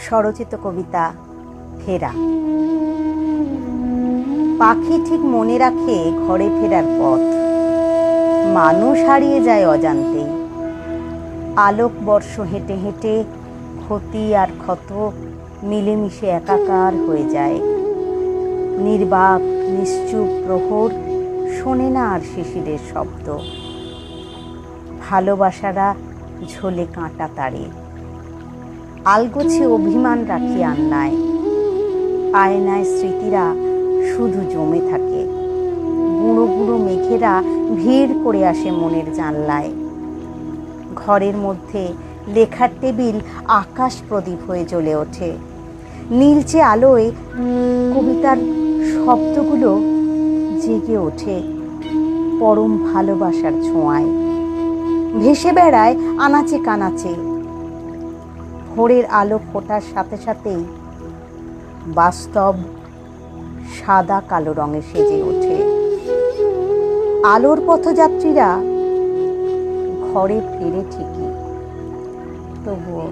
স্বরচিত কবিতা ফেরা। পাখি ঠিক মনে রাখে ঘরে ফেরার পথ, মানুষ হারিয়ে যায় অজান্তেই। আলোক বর্ষ হেঁটে হেঁটে ক্ষতি আর ক্ষত মিলেমিশে একাকার হয়ে যায়। নির্বাক নিশ্চুপ প্রহর শোনে না আর শিশিরের শব্দ। ভালোবাসারা ঝোলে কাঁটা তারে, আলগোছে অভিমান রাখি আন্নায়। আয়নায় স্মৃতিরা শুধু জমে থাকে, গুঁড়ো গুঁড়ো মেঘেরা ভিড় করে আসে মনের জানলায়। ঘরের মধ্যে লেখার টেবিল আকাশ প্রদীপ হয়ে জ্বলে ওঠে। নীলচে আলোয় কবিতার শব্দগুলো জেগে ওঠে পরম ভালোবাসার ছোঁয়ায়। ভেসে বেড়ায় আনাচে কানাচে। ভোরের আলো ফোটার সাথে সাথেই বাস্তব সাদা কালো রঙে সেজে ওঠে। আলোর পথযাত্রীরা ঘরে ফেরে ঠিকই, তবুও